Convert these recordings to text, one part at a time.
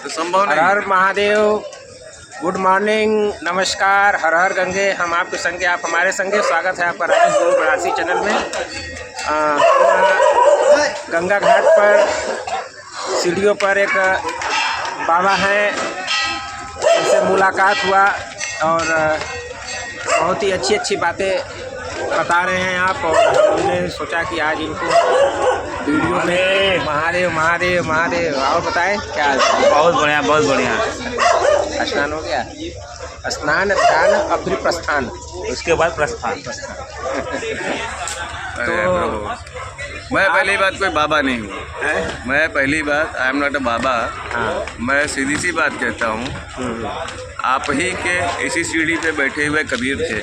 तो संभव हर नहीं। हर महादेव, गुड मॉर्निंग, नमस्कार, हर हर गंगे। हम आपके संगे, आप हमारे संगे। स्वागत है आपका राजेश गुरु बनारसी चैनल में। गंगा घाट पर सीढ़ियों पर एक बाबा हैं, उनसे मुलाकात हुआ और बहुत ही अच्छी अच्छी बातें बता रहे हैं आप। और हमने सोचा कि आज इनको वीडियो में महादेव महादेव महादेव। और बताएं क्या हाल है? बहुत बढ़िया, बहुत बढ़िया। स्नान हो गया? स्नान, ध्यान और फिर प्रस्थान, उसके बाद प्रस्थान। तो मैं पहली बात कोई बाबा नहीं हूँ। मैं पहली बात आई एम नॉट अ बाबा। हाँ। मैं सीधी सी बात कहता हूँ, आप ही के इसी सीढ़ी पे बैठे हुए कबीर थे।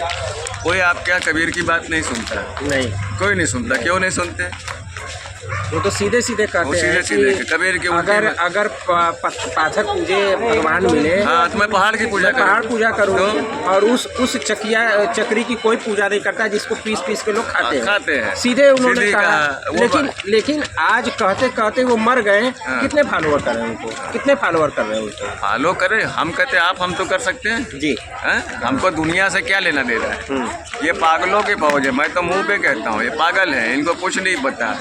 कोई आपके यहाँ कबीर की बात नहीं सुनता। नहीं, कोई नहीं सुनता। क्यों नहीं सुनते? वो तो सीधे सीधे कहते हैं सीधे कबीर के अगर पाथर पूजे भगवान मिले, हाँ, तो मैं पहाड़ की पूजा पहाड़ पूजा करूँ और उस चक्री की कोई पूजा नहीं करता जिसको पीस पीस के लोग खाते हैं। सीधे उन्होंने कहा। लेकिन आज कहते कहते वो मर गए। कितने फॉलोअर कर रहे हैं उनको? कितने फॉलोअर कर रहे हैं उनको? फॉलो करें, हम कहते हैं आप, हम तो कर सकते हैं जी। हमको दुनिया से क्या लेना दे रहा है? ये पागलों की फौज है। मैं तो मुंह पे कहता हूँ, ये पागल है, इनको कुछ नहीं पता।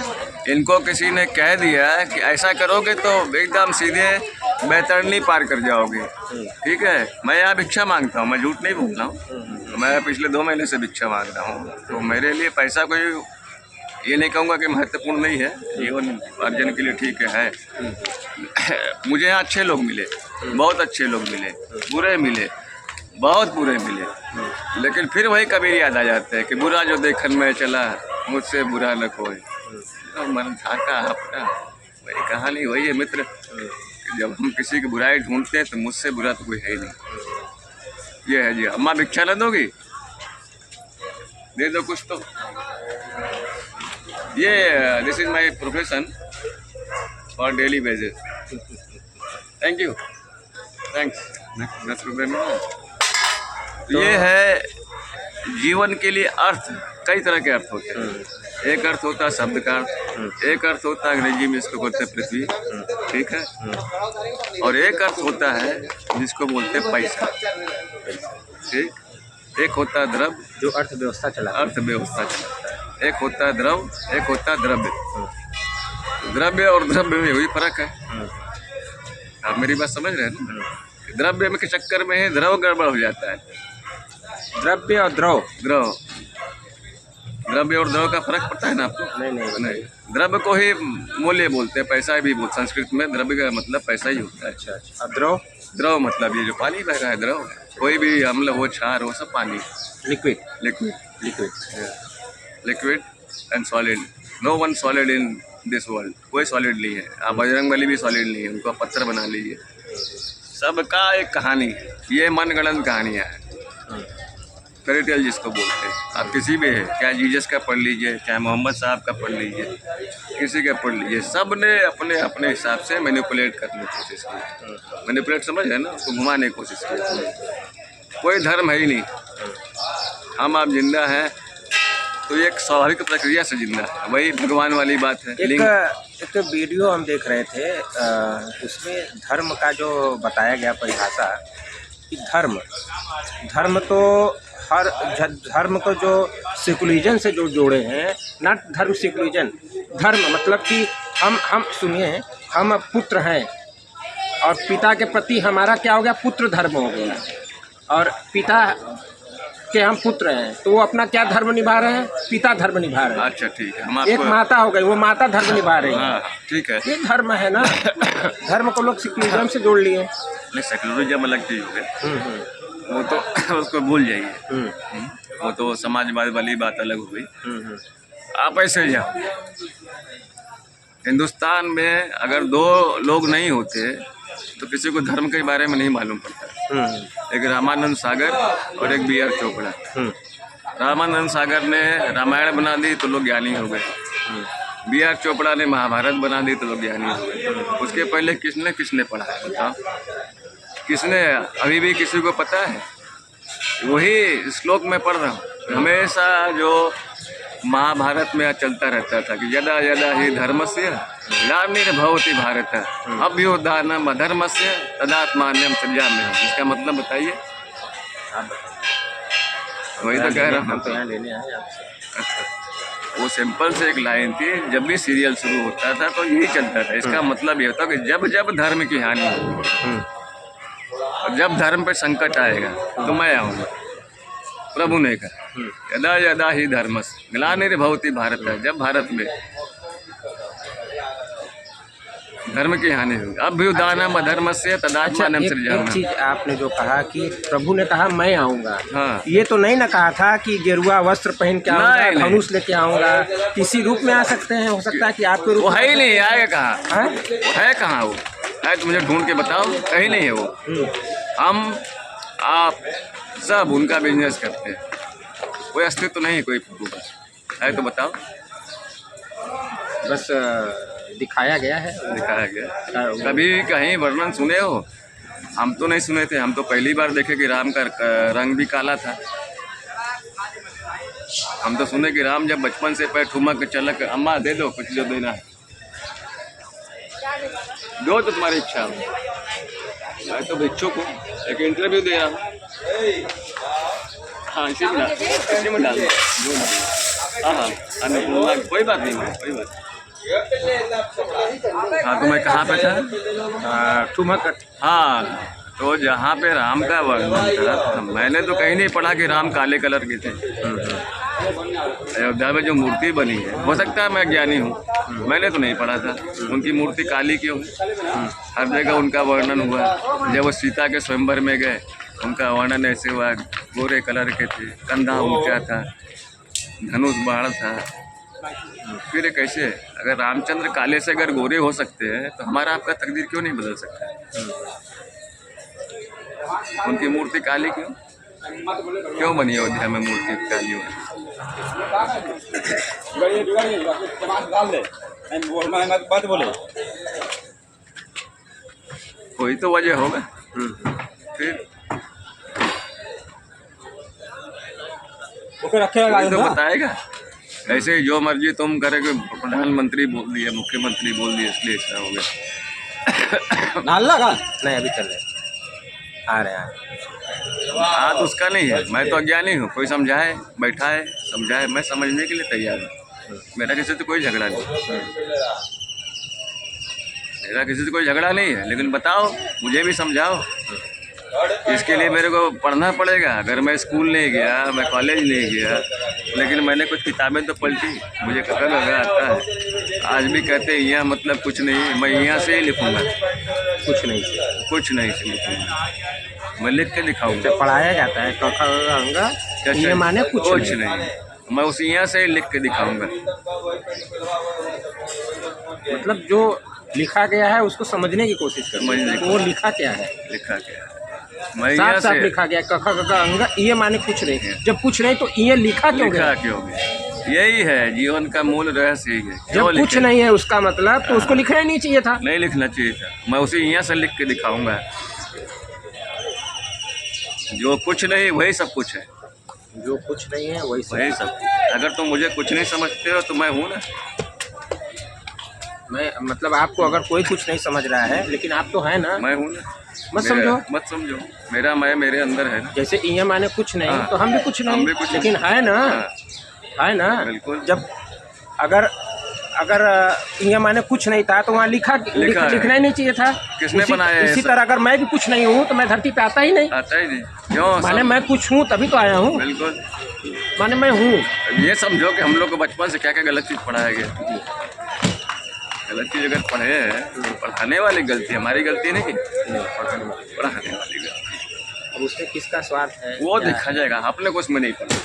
इनको किसी ने कह दिया कि ऐसा करोगे तो एकदम सीधे बैतरनी पार कर जाओगे। ठीक है, मैं यहाँ भिक्षा मांगता हूँ, मैं झूठ नहीं बोल रहा हूँ। मैं पिछले 2 महीने से भिक्षा मांग रहा हूँ। तो मेरे लिए पैसा कोई, ये नहीं कहूँगा कि महत्वपूर्ण नहीं है, जीवन अर्जन के लिए ठीक है। मुझे यहाँ अच्छे लोग मिले, बहुत अच्छे लोग मिले, बुरे मिले, बहुत बुरे मिले। लेकिन फिर वही कबीर याद आ जाते हैं कि बुरा जो देखन में चला, मुझसे बुरा न कोई। तो मन था का अपना वही कहानी, वही है मित्र। जब हम किसी की बुराई ढूंढते हैं तो मुझसे बुरा तो कोई है ही नहीं। ये है जी। अम्मा भिक्षा न दोगी? दे दो कुछ तो। ये this is my profession for daily basis. Thank you, thanks. 10 रुपये में। ये है जीवन के लिए अर्थ। कई तरह के अर्थ होते हैं। एक अर्थ होता है शब्द का अर्थ, एक अर्थ होता है अंग्रेजी में इसको बोलते हैं पृथ्वी, ठीक है, और एक अर्थ होता है जिसको बोलते हैं पैसा, ठीक। एक होता है द्रव्य, जो अर्थव्यवस्था चला, अर्थव्यवस्था चलाता है। एक होता है द्रव, एक होता है द्रव्य। द्रव्य और द्रव्य में वही फर्क है। आप मेरी बात समझ रहे हैं ना? द्रव्य में के चक्कर में है द्रव गड़बड़ हो जाता है। द्रव्य और द्रव, द्रव्य और द्रव का फर्क पड़ता है ना आपको? नहीं। द्रव्य को ही मूल्य बोलते हैं, पैसा भी बोलते हैं। संस्कृत में द्रव्य का मतलब पैसा ही होता है। अच्छा। द्रव, द्रव मतलब ये जो पानी बह रहा है, द्रव। कोई भी अम्ल हो, क्षार हो, सब पानी। Liquid and solid. No one solid in this world. कोई सॉलिड नहीं है। आप बजरंगबली भी सॉलिड नहीं है, उनको पत्थर बना लीजिए। सबका एक कहानी है। ये मनगढ़ंत कहानियाँ हैं, फेरीटेल जिसको बोलते हैं। आप किसी भी है, चाहे जीसस का पढ़ लीजिए, चाहे मोहम्मद साहब का पढ़ लीजिए, किसी का पढ़ लीजिए, सब ने अपने अपने हिसाब से मैनिपुलेट करने की कोशिश की। मैनिपुलेट समझ है ना? उसको घुमाने की कोशिश की। कोई धर्म है ही नहीं। हम आप जिंदा हैं तो एक स्वाभाविक प्रक्रिया से जिंदा है। वही भगवान वाली बात है। एक वीडियो हम देख रहे थे, उसमें धर्म का जो बताया गया परिभाषा कि धर्म तो हर धर्म को जो सेकुलरिज्म से जो जोड़े हैं, नॉट धर्म सेकुलरिज्म। धर्म मतलब कि हम सुनिए, हम पुत्र हैं और पिता के प्रति हमारा क्या हो गया? पुत्र धर्म हो गया। और पिता के हम पुत्र हैं तो वो अपना क्या धर्म निभा रहे हैं? पिता धर्म निभा रहे हैं। अच्छा, ठीक है। एक माता हो गई, वो माता धर्म निभा रही है। ठीक है, ये धर्म है ना। धर्म को लोग सेकुलरिज्म से जोड़ लिए। नहीं, सेकुलरिज्म अलग चीज हो गया। वो तो उसको भूल जाइए। वो तो समाजवाद वाली बात अलग हो गई। आप ऐसे जाओ, हिंदुस्तान में अगर 2 लोग नहीं होते तो किसी को धर्म के बारे में नहीं मालूम पड़ता। एक रामानंद सागर और एक B.R. चोपड़ा। रामानंद सागर ने रामायण बना दी तो लोग ज्ञानी हो गए। B.R. चोपड़ा ने महाभारत बना दी तो लोग ज्ञानी हो गए। उसके पहले किसने पढ़ा है बताओ? किसने? अभी भी किसी को पता है? वही श्लोक में पढ़ रहा हूँ। हमेशा जो महाभारत में चलता रहता था कि यदा यदा ही धर्मस्य ग्लानिर्भवति भारत अभ्युत्थानम् अधर्मस्य तदात्मानं सृजाम्यहम्। इसका मतलब बताइए। आप बताइए। वही तो कह रहा हम हूँ। तो यहाँ लेने आए आपसे। अच्छा, वो सिंपल से एक लाइन थी, जब भी सीरियल शुरू होता था तो यही चलता था। इसका मतलब ये होता कि जब जब धर्म की हानि होगी और जब धर्म पे संकट आएगा तो मैं आऊँगा। प्रभु ने कहा यदा यदा ही धर्मस्य ग्लानिर्भवति भारत, जब भारत में धर्म की हानि होगी अभ्युत्थानम् अधर्मस्य तदात्मानं एक सृजाम्यहम्। चीज आपने जो कहा कि प्रभु ने कहा मैं आऊंगा, हाँ। ये तो नहीं ना कहा था कि गेरुआ वस्त्र पहन के आऊंगा, नहीं, नहीं। धनुष लेके आऊंगा, किसी रूप में आ सकते हैं। हो सकता है कि आपके रूप वो में है ही नहीं, आएगा कहाँ? हाँ? वो है कहाँ? वो है तो मुझे ढूंढ के बताओ, कहीं नहीं है वो। हम आप सब उनका बिजनेस करते हैं, कोई अस्तित्व तो नहीं है कोई प्रभु का। है तो बताओ। बस दिखाया गया है। दिखाया गया। कभी कहीं वर्णन सुने हो? हम तो नहीं सुने थे, हम तो पहली बार देखे कि राम का रंग भी काला था। हम तो सुने कि राम जब बचपन से पैर ठुमक चलक, अम्मा दे दो कुछ जो देना है, दो तो तुम्हारी इच्छा हो। मैं तो भिक्षुक हूँ, एक इंटरव्यू दे रहा हूँ। हाँ इसी में डाल दो, जो डाल। हाँ हाँ अन्नपूर्णा, कोई बात नहीं, कोई बात। हाँ तो मैं कहाँ पे था? ठुमक। हाँ तो जहाँ पे राम का वर्णन था, मैंने तो कहीं नहीं पढ़ा कि राम काले कलर के थे। अयोध्या में जो मूर्ति बनी है, हो सकता है मैं ज्ञानी हूँ, मैंने तो नहीं पढ़ा था उनकी मूर्ति काली क्यों। हर जगह उनका वर्णन हुआ। जब वो सीता के स्वयंवर में गए, उनका वर्णन ऐसे हुआ, गोरे कलर के थे, कंधा ऊंचा था, धनुष बाण था। फिर कैसे, अगर रामचंद्र काले से अगर गोरे हो सकते हैं तो हमारा आपका तकदीर क्यों नहीं बदल सकता? उनकी मूर्ति काली क्यों बनी अयोध्या में मूर्ति काली हो? कोई तो वजह होगा। फिर कोई तो बताएगा। ऐसे ही जो मर्जी तुम करेगे, प्रधानमंत्री बोल दिया, मुख्यमंत्री बोल दिया, इसलिए ऐसा हो गया। नहीं अभी चल रहे आ रहे हैं। बात उसका नहीं है, मैं तो अज्ञानी हूँ। कोई समझाए, बैठाए, समझाए, मैं समझने के लिए तैयार हूँ। मेरा किसी से कोई झगड़ा नहीं, मेरा किसी से कोई झगड़ा नहीं है। लेकिन बताओ, मुझे भी समझाओ। इसके लिए मेरे को पढ़ना पड़ेगा। अगर मैं स्कूल नहीं गया, मैं कॉलेज नहीं गया, लेकिन मैंने कुछ किताबें तो पढ़ी, मुझे कलर वगैरह आता है। आज भी कहते हैं यहाँ मतलब कुछ नहीं, मैं यहाँ से ही लिखूँगा। कुछ नहीं से लिखूँगा, मैं लिख के दिखाऊँगा। जब पढ़ाया जाता है कखा ये माने कुछ नहीं, मैं उसी यहाँ से ही लिख के दिखाऊँगा। मतलब जो लिखा गया है उसको समझने की कोशिश करो, वो लिखा क्या है। मैं साफ साफ लिखा गया कखा अंगा, ये माने कुछ नहीं। जब कुछ नहीं तो ये लिखा क्यों गया? यही है जीवन का मूल रहस्य, यही है। जब कुछ नहीं है उसका मतलब तो उसको लिखना ही नहीं चाहिए था। नहीं लिखना चाहिए था, मैं उसे यहाँ से लिख के दिखाऊंगा। जो कुछ नहीं वही सब कुछ है, जो कुछ नहीं है वही सब। अगर तुम मुझे कुछ नहीं समझते हो तो मैं हूँ ना। मैं मतलब आपको अगर कोई कुछ नहीं समझ रहा है, लेकिन आप तो है ना। मैं हूँ ना। मत समझो, मेरा मैं मेरे अंदर है ना। जैसे ये माने कुछ नहीं, तो हम भी कुछ नहीं, लेकिन है ना। है ना, बिल्कुल। जब अगर ये माने कुछ नहीं था तो वहाँ लिखना ही नहीं चाहिए था। किसने बनाया है? इसी तरह अगर मैं भी कुछ नहीं हूँ तो मैं धरती पे आता ही नहीं। क्यों? माने मैं कुछ हूँ तभी तो आया हूँ। बिल्कुल, माने मैं हूँ। ये समझो कि हम लोग को बचपन से क्या क्या गलत चीज़ पढ़ाया गया। गलत चीज़ अगर पढ़े हैं तो पढ़ाने वाली गलती, हमारी गलती नहीं, पढ़ाने वाली गलती। अब उसमें किसका स्वार्थ है वो देखा जाएगा। अपने को उसमें नहीं पढ़ना,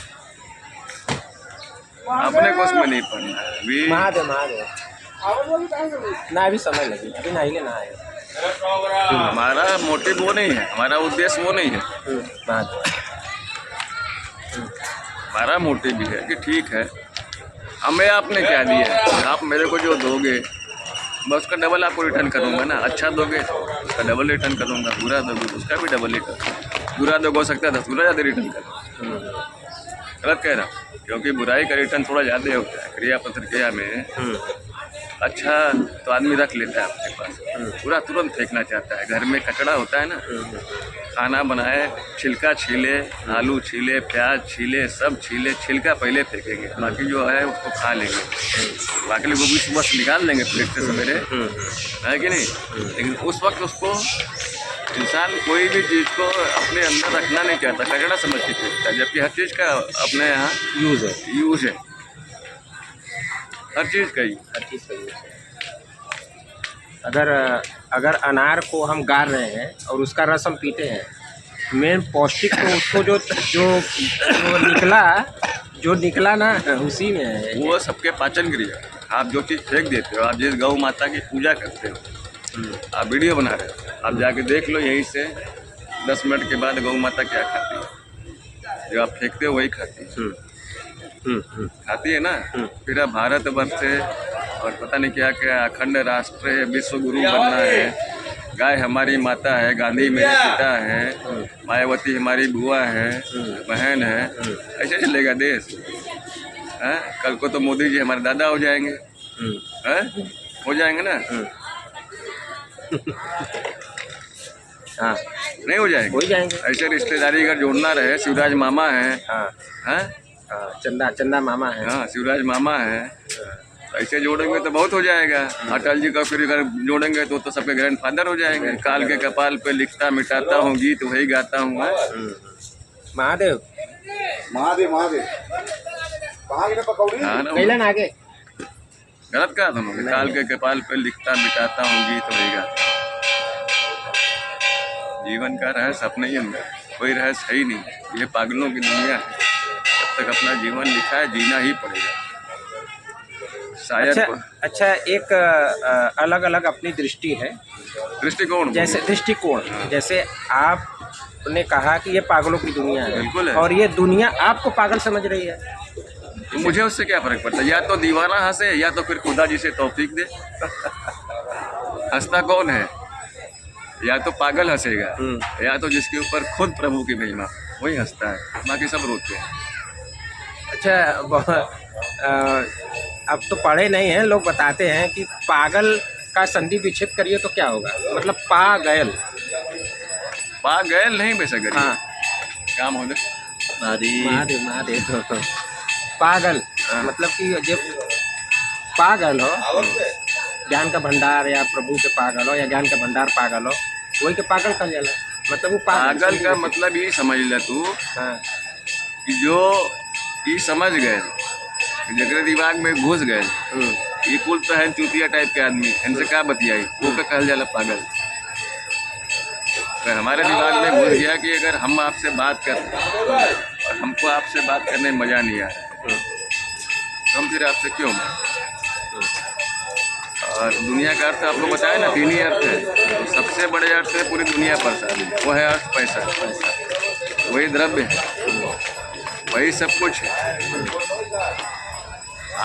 अपने को उसमें नहीं पढ़ना। महादेव ना अभी समय लगी, अभी नहीं लेना है। हमारा मोटिव वो नहीं है, हमारा उद्देश्य वो नहीं है। हमारा मोटिव भी है कि ठीक है, हमें आपने क्या दिया है, आप मेरे को जो दोगे मैं उसका डबल आपको रिटर्न करूँगा ना। अच्छा दोगे तो उसका डबल रिटर्न करूँगा, बुरा दोगे तो उसका भी डबल रिटर्न। बुरा दोगे हो सकता है 10 गुना ज़्यादा रिटर्न करो। गलत कह रहा हूँ। क्योंकि बुराई का रिटर्न थोड़ा ज़्यादा होता है। क्रिया प्रतिक्रिया में अच्छा तो आदमी रख लेता है अपने पास, पूरा तुरंत फेंकना चाहता है। घर में कचरा होता है ना, खाना बनाए, छिलका छीले, आलू छीले, प्याज छीले, सब छीले, छिलका पहले फेंकेंगे, बाकी जो है उसको खा लेंगे, बाकी वो भी सुबह से निकाल लेंगे प्लेट से सवेरे, है कि नहीं। लेकिन उस वक्त उसको इंसान कोई भी चीज़ को अपने अंदर रखना नहीं चाहता, कचरा समझ के फेंकता है, जबकि हर चीज़ का अपने यहाँ यूज़ है, हर चीज़ का ही। अगर अनार को हम गाड़ रहे हैं और उसका रस हम पीते हैं, मेन पौष्टिक तो उसको जो निकला ना उसी में है। वो सबके पाचन क्रिया। आप जो चीज़ फेंक देते हो, आप जिस गौ माता की पूजा करते हो, आप वीडियो बना रहे हो, आप जाके देख लो यहीं से 10 मिनट के बाद गौ माता क्या खाती है, जो आप फेंकते हो वही खाती है। खाती है ना। फिर अब भारतवर्ष से और पता नहीं क्या क्या अखंड राष्ट्र है, विश्व गुरु बनना है, गाय हमारी माता है, गांधी मेरे पिता है, मायावती हमारी बुआ है, बहन है, ऐसे चलेगा देश। कल को तो मोदी जी हमारे दादा हो जाएंगे, हो जाएंगे ना। हाँ, नहीं हो जाएंगे। ऐसे रिश्तेदारी अगर जोड़ना रहे, शिवराज मामा है, चंदा मामा है, हाँ शिवराज मामा है, ऐसे जोड़ेंगे तो बहुत हो जाएगा। अटल जी का फिर अगर जोड़ेंगे तो सबके ग्रैंड फादर हो जाएंगे। काल के कपाल पे लिखता मिटाता हूँ, गीत वही गाता हूँ। महादेव आगे गलत कहा तुमने। काल के कपाल पे लिखता मिटाता हूँ, गीत वही गाता हूँ। जीवन का रहस्य अपने ही अंदर, कोई रहस्य है ही नहीं। ये पागलों की दुनिया है। जब तक अपना जीवन लिखा है, जीना ही पड़ेगा। शायद अच्छा एक अलग अलग अपनी दृष्टि है, दृष्टिकोण, जैसे आपने कहा कि ये पागलों की दुनिया है, बिल्कुल है, और ये दुनिया आपको पागल समझ रही है, तो मुझे उससे क्या फर्क पड़ता है। या तो दीवाना हंसे, या तो फिर खुदा जी से तौफीक दे। हंसता कौन है? या तो पागल हंसेगा, या तो जिसके ऊपर खुद प्रभु की महिमा, वही हंसता है, बाकी सब रोते हैं। अच्छा, अब तो पढ़े नहीं हैं, लोग बताते हैं कि पागल का संधि विच्छेद करिए तो क्या होगा, मतलब पागल नहीं वैसा करिए। हाँ, काम हो महादेव पागल मतलब कि जब पागल हो, ज्ञान का भंडार या प्रभु के पागल हो, या ज्ञान का भंडार पागल हो, वही के पागल कहा जाला। मतलब वो पागल का मतलब ये समझ ले तू, कि जो ये समझ गए, जगह दिमाग में घुस गए, ये कुल तो है चूतिया टाइप के आदमी, इनसे क्या बतियाई, वो का कहल जाला पागल। तो हमारे दिमाग में घुस गया कि अगर हम आपसे बात कर रहे हैं और हमको आपसे बात करने में मज़ा नहीं आ रहा है, तो हम फिर आपसे क्यों बात। और दुनिया का अर्थ आपको बताया ना, 3 ही अर्थ है। तो सबसे बड़े अर्थ है पूरी दुनिया पर शादी, वो है अर्थ पैसा, वही द्रव्य है, वही सब कुछ है।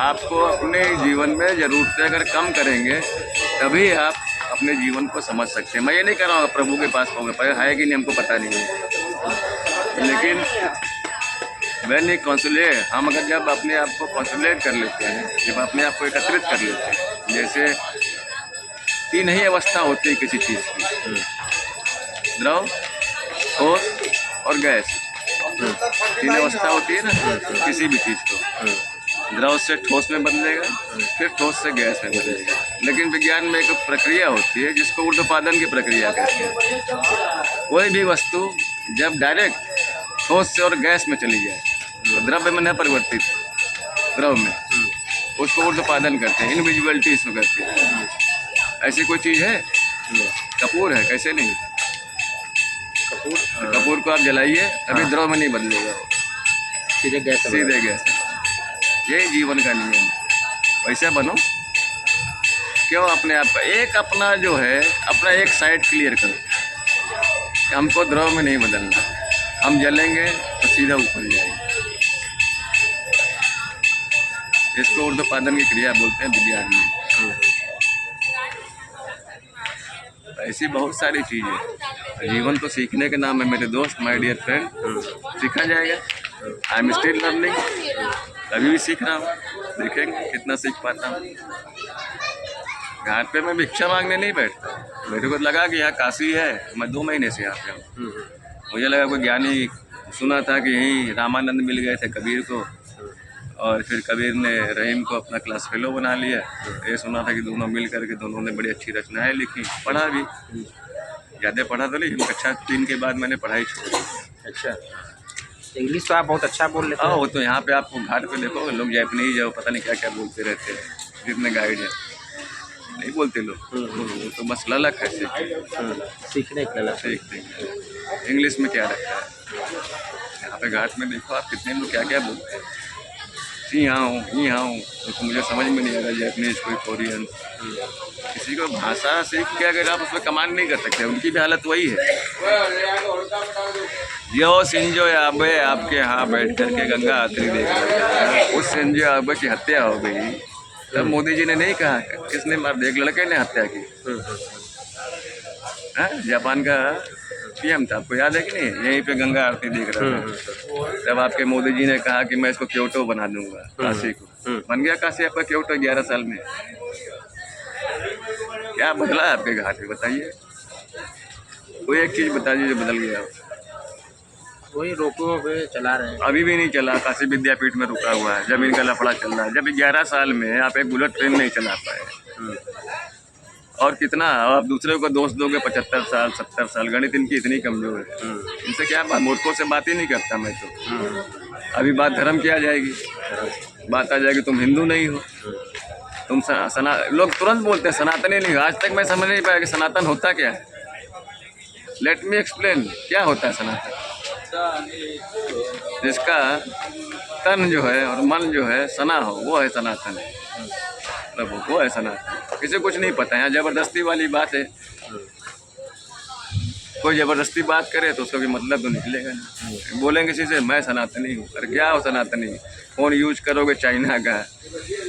आपको अपने जीवन में ज़रूरतें अगर कम करेंगे, तभी आप अपने जीवन को समझ सकते हैं। मैं ये नहीं कह रहा हूँ प्रभु के पास पाओगे, पर है कि नहीं हमको पता नहीं है, लेकिन वह नहीं कॉन्सुलेट। हम अगर जब अपने आप को कॉन्सुलेट कर लेते हैं, जब अपने आप को एकत्रित कर लेते हैं, जैसे 3 ही अवस्था होती है किसी चीज़ की, द्रव, ठोस और गैस। 3 अवस्था होती है ना किसी भी चीज़ को। द्रव से ठोस में बदलेगा, फिर ठोस से गैस में बदलेगा। लेकिन विज्ञान में एक प्रक्रिया होती है जिसको ऊर्ध्वपादन की प्रक्रिया कहते हैं। कोई भी वस्तु जब डायरेक्ट ठोस से और गैस में चली जाए, तो द्रव्य में न परिवर्तित, द्रव में, उसको ऊर्ध्वपादन करते हैं, इनविजिबिलिटी इसको कहते हैं। ऐसी कोई चीज़ है? कपूर है, कैसे नहीं। कपूर को आप जलाइए, अभी द्रव में नहीं बदलेगा, सीधे गैस। यही जीवन का नियम है। वैसे बनो, क्यों अपने आप का एक अपना जो है, अपना एक साइड क्लियर करो। हमको द्रव में नहीं बदलना, हम जलेंगे तो सीधा ऊपर जाएंगे। इसको ऊर्ध्वपादन की क्रिया बोलते हैं विज्ञान में। ऐसी बहुत सारी चीज़ें। जीवन तो सीखने के नाम है मेरे दोस्त, माय डियर फ्रेंड। सीखा जाएगा। आई एम स्टिल लर्निंग, अभी भी सीख रहा हूँ, देखेंगे कितना सीख पाता हूँ। घाट पे मैं भिक्षा मांगने नहीं बैठता, मेरे को लगा कि यहाँ काशी है, मैं 2 महीने से यहाँ पे हूँ। मुझे लगा कोई ज्ञानी, सुना था कि यहीं रामानंद मिल गए थे कबीर को, और फिर कबीर ने रहीम को अपना क्लास फेलो बना लिया। ये सुना था कि दोनों मिल करके दोनों ने बड़ी अच्छी रचनाएं लिखी, पढ़ा भी, ज़्यादा पढ़ा तो नहीं, कक्षा 3 के बाद मैंने पढ़ाई छोड़ी। अच्छा, इंग्लिश तो आप बहुत अच्छा बोल लेते हाँ, हैं। वो तो यहाँ पे आपको घाट पे देखो लोग जैपनीज है, वो पता नहीं क्या क्या बोलते रहते हैं, जितने गाइड हैं नहीं बोलते लोग, वो तो बस ललक है सीखने के लिए। सीखते हैं। इंग्लिश में क्या रखा है, यहाँ पे घाट में देखो आप कितने लोग क्या क्या बोलते हैं, यहाँ हूँ, तो मुझे समझ में नहीं आ रहा जैपनीज कोई कोरियन। किसी को भाषा सीख के अगर आप उसमें कमांड नहीं कर सकते, उनकी भी हालत वही है। यो सिंजो आबे आपके यहाँ बैठ करके गंगा आरती देख रहा है, उस सिंजो आबे की हत्या हो गई, तब मोदी जी ने नहीं कहा, किसने मार, एक लड़के ने हत्या की। जापान का पीएम था, आपको याद है कि नहीं, यहीं पे गंगा आरती देख रहा था, तब आपके मोदी जी ने कहा कि मैं इसको क्योटो बना दूंगा, काशी को। बन गया काशी आपका क्योटो 11 साल में। क्या बदला है आपके घाट में, बताइए, कोई एक चीज़ बता दीजिए जो बदल गया हो। वही रोको पे चला रहे हैं। अभी भी नहीं चला, काशी विद्यापीठ में रुका हुआ है, जमीन का लफड़ा चल रहा है। जब 11 साल में आप एक बुलेट ट्रेन नहीं चला पाए, और कितना आप दूसरे को दोष दोगे, 75 साल 70 साल, गणित इनकी इतनी कमजोर है, इनसे क्या बात, मूर्खों से बात ही नहीं करता मैं तो। अभी बात धर्म की आ जाएगी, बात आ जाएगी तुम हिंदू नहीं हो, तुम लोग तुरंत बोलते हैं सनातनी नहीं हो। आज तक मैं समझ नहीं पाया कि सनातन होता क्या है। लेट मी एक्सप्लेन, क्या होता है सनातन। जिसका तन जो है और मन जो है सना हो, वो है सनातन, मतलब वो है सनातन। किसी कुछ नहीं पता है, यहाँ ज़बरदस्ती वाली बात है। कोई ज़बरदस्ती बात करे तो उसका भी मतलब तो निकलेगा नहीं। बोलेंगे किसी से मैं सनातनी हूँ, अरे क्या हो सनातनी, फ़ोन यूज करोगे चाइना का,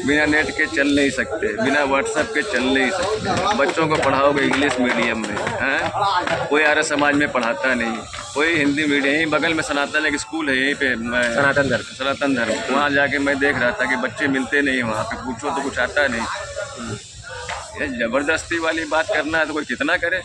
बिना नेट के चल नहीं सकते, बिना व्हाट्सएप के चल नहीं सकते, बच्चों को पढ़ाओगे इंग्लिश मीडियम में, हैं, कोई आर्य समाज में पढ़ाता नहीं, कोई हिंदी मीडियम, यहीं बगल में सनातन एक स्कूल है, यहीं पे सनातन धर्म, वहाँ जाके मैं देख रहा था कि बच्चे मिलते नहीं, वहाँ पे पूछो तो कुछ आता नहीं। ये ज़बरदस्ती वाली बात करना है तो कोई कितना करे।